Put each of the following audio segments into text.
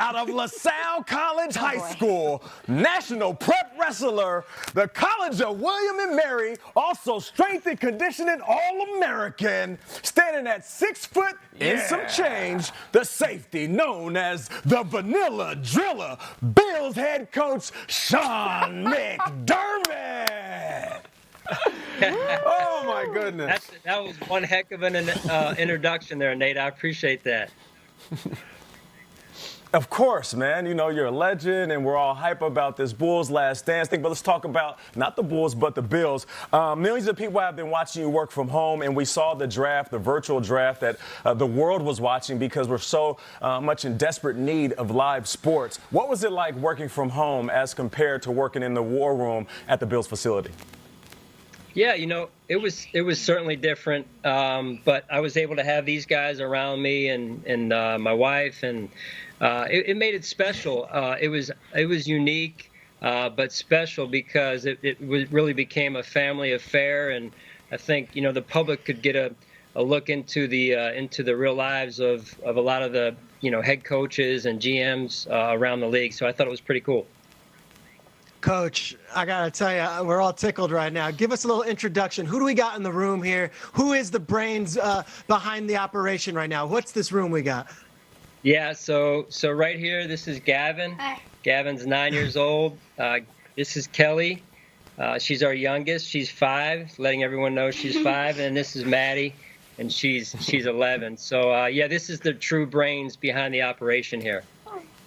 out of LaSalle College High School, national prep wrestler, the College of William and Mary, also strength and conditioning All-American, standing at 6 foot and some change, the safety known as the Vanilla Driller, Bills head coach Sean McDermott. Oh, my goodness. That was one heck of an introduction there, Nate. I appreciate that. Of course, man. You know, you're a legend, and we're all hype about this Bulls Last Dance thing. But let's talk about not the Bulls, but the Bills. Millions of people have been watching you work from home, and we saw the draft, the virtual draft that the world was watching because we're so much in desperate need of live sports. What was it like working from home as compared to working in the war room at the Bills facility? Yeah, you know, it was certainly different, but I was able to have these guys around me and my wife, and it made it special. It was unique, but special because it really became a family affair, and I think the public could get a look into the real lives of a lot of the head coaches and GMs around the league. So I thought it was pretty cool. Coach, I got to tell you, we're all tickled right now. Give us a little introduction. Who do we got in the room here? Who is the brains behind the operation right now? What's this room we got? Yeah, so right here, this is Gavin. Hi. Gavin's 9 years old. This is Kelly. She's our youngest. She's 5, letting everyone know she's 5. And this is Maddie, and she's 11. So, yeah, this is the true brains behind the operation here.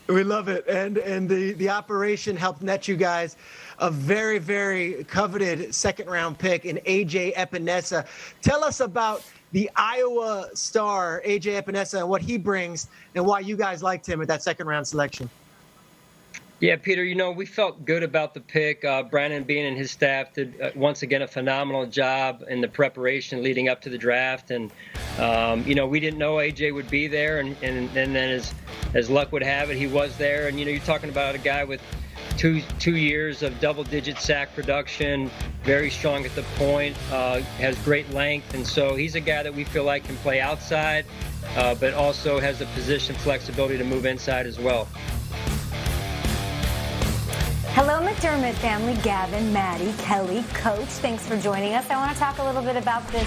We love it. And the operation helped net you guys a very, very coveted second-round pick in A.J. Epenesa. Tell us about the Iowa star, A.J. Epenesa, and what he brings and why you guys liked him at that second-round selection. Yeah, Peter, we felt good about the pick. Brandon Bean and his staff did, once again, a phenomenal job in the preparation leading up to the draft. And, we didn't know A.J. would be there. And then as luck would have it, he was there. And, you're talking about a guy with two years of double-digit sack production, very strong at the point, has great length. And so he's a guy that we feel like can play outside, but also has the position flexibility to move inside as well. Hello, McDermott family. Gavin, Maddie, Kelly, Coach. Thanks for joining us. I want to talk a little bit about this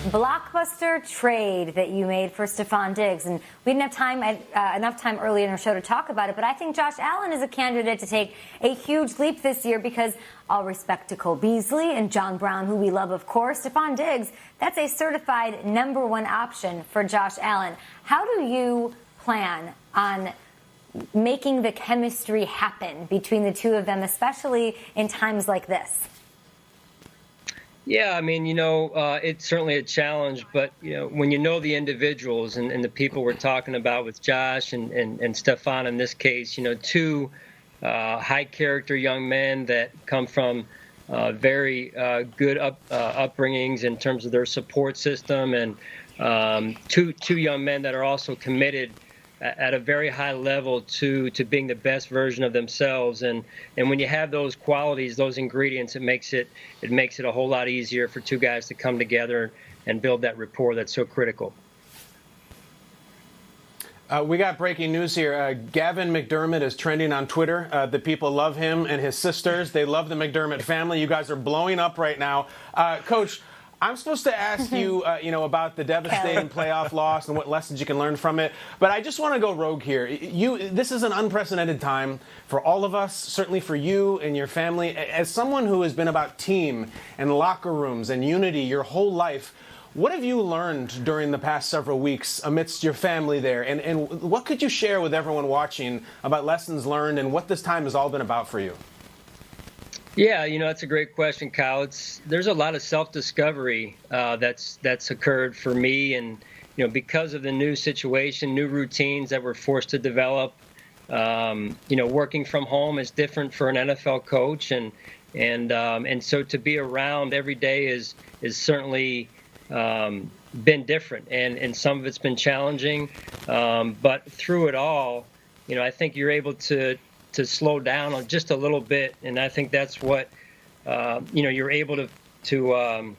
blockbuster trade that you made for Stefon Diggs. And we didn't have enough time early in our show to talk about it, but I think Josh Allen is a candidate to take a huge leap this year because, all respect to Cole Beasley and John Brown, who we love, of course, Stefon Diggs, that's a certified #1 option for Josh Allen. How do you plan on making the chemistry happen between the two of them, especially in times like this? Yeah, I mean, it's certainly a challenge, but, when you know the individuals and the people we're talking about with Josh and Stefon in this case, two high-character young men that come from very good upbringings in terms of their support system, and two young men that are also committed at a very high level to being the best version of themselves, and when you have those qualities, those ingredients, it makes it a whole lot easier for two guys to come together and build that rapport that's so critical. We got breaking news here. Gavin McDermott is trending on Twitter. The people love him and his sisters. They love the McDermott family. You guys are blowing up right now. Coach, I'm supposed to ask you, about the devastating playoff loss and what lessons you can learn from it. But I just want to go rogue here. This is an unprecedented time for all of us, certainly for you and your family. As someone who has been about team and locker rooms and unity your whole life, what have you learned during the past several weeks amidst your family there? And what could you share with everyone watching about lessons learned and what this time has all been about for you? Yeah, that's a great question, Kyle. There's a lot of self-discovery that's occurred for me, and because of the new situation, new routines that we're forced to develop. Working from home is different for an NFL coach, and so to be around every day is certainly been different, and some of it's been challenging, but through it all, I think you're able to slow down just a little bit, and I think that's what you're able to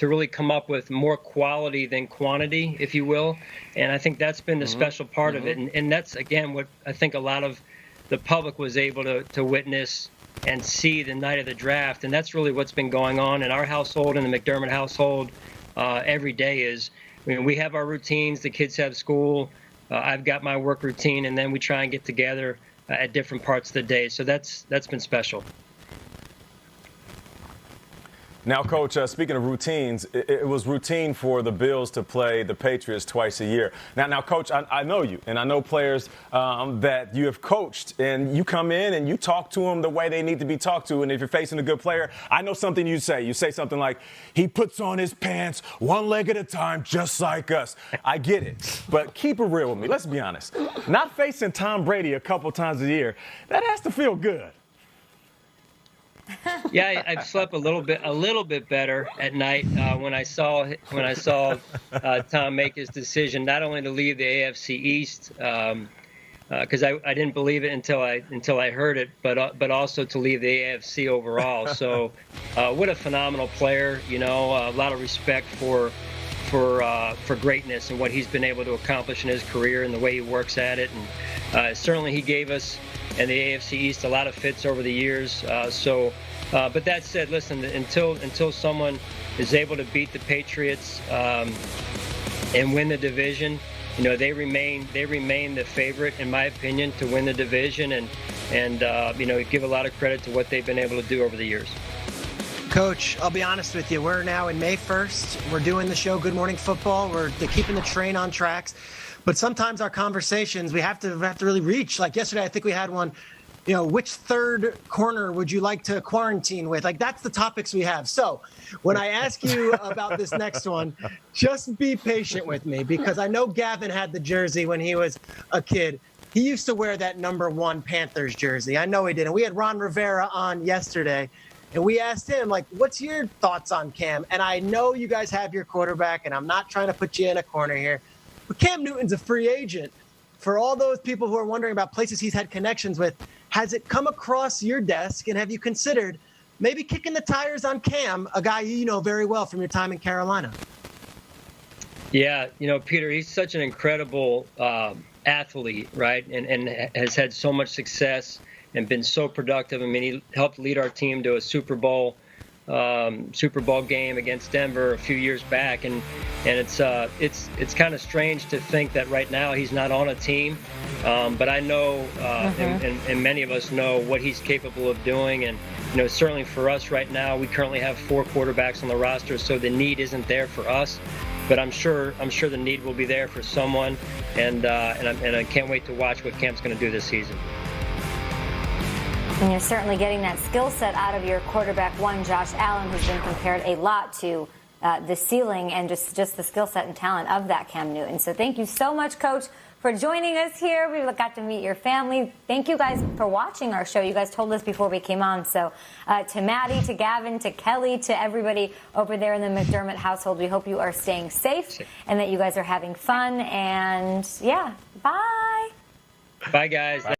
really come up with more quality than quantity, if you will. And I think that's been the special part of it. And that's, again, what I think a lot of the public was able to witness and see the night of the draft. And that's really what's been going on in our household and the McDermott household every day is, we have our routines, the kids have school, I've got my work routine, and then we try and get together at different parts of the day. So that's been special. Now, Coach, speaking of routines, it was routine for the Bills to play the Patriots twice a year. Now, Coach, I know you, and I know players that you have coached, and you come in and you talk to them the way they need to be talked to. And if you're facing a good player, I know something you say. You say something like, he puts on his pants one leg at a time, just like us. I get it, but keep it real with me. Let's be honest. Not facing Tom Brady a couple times a year, that has to feel good. Yeah, I've slept a little bit better at night when I saw Tom make his decision not only to leave the AFC East because I didn't believe it until I heard it, but also to leave the AFC overall. So what a phenomenal player! A lot of respect for greatness and what he's been able to accomplish in his career and the way he works at it. And certainly he gave us and the AFC East a lot of fits over the years. But that said, listen, until someone is able to beat the Patriots and win the division, they remain the favorite, in my opinion, to win the division, and give a lot of credit to what they've been able to do over the years. Coach, I'll be honest with you. We're now in May 1st. We're doing the show Good Morning Football. We're keeping the train on tracks. But sometimes our conversations, we have to really reach. Like yesterday, I think we had one, which third corner would you like to quarantine with? Like, that's the topics we have. So when I ask you about this next one, just be patient with me, because I know Gavin had the jersey when he was a kid. He used to wear that number 1 Panthers jersey. I know he did. And we had Ron Rivera on yesterday, and we asked him, like, what's your thoughts on Cam? And I know you guys have your quarterback, and I'm not trying to put you in a corner here, but Cam Newton's a free agent. For all those people who are wondering about places he's had connections with, has it come across your desk, and have you considered maybe kicking the tires on Cam, a guy you know very well from your time in Carolina? Yeah, Peter, he's such an incredible athlete, right? And has had so much success and been so productive. I mean, he helped lead our team to a Super Bowl game against Denver a few years back, and it's kind of strange to think that right now he's not on a team, but I know and many of us know what he's capable of doing, and certainly for us right now, we currently have 4 quarterbacks on the roster, so the need isn't there for us, but I'm sure the need will be there for someone, and I can't wait to watch what Cam's going to do this season. And you're certainly getting that skill set out of your quarterback one, Josh Allen, who's been compared a lot to the ceiling and just the skill set and talent of that Cam Newton. So thank you so much, Coach, for joining us here. We got to meet your family. Thank you guys for watching our show. You guys told us before we came on. So to Maddie, to Gavin, to Kelly, to everybody over there in the McDermott household, we hope you are staying safe and that you guys are having fun. And, yeah, bye. Bye, guys.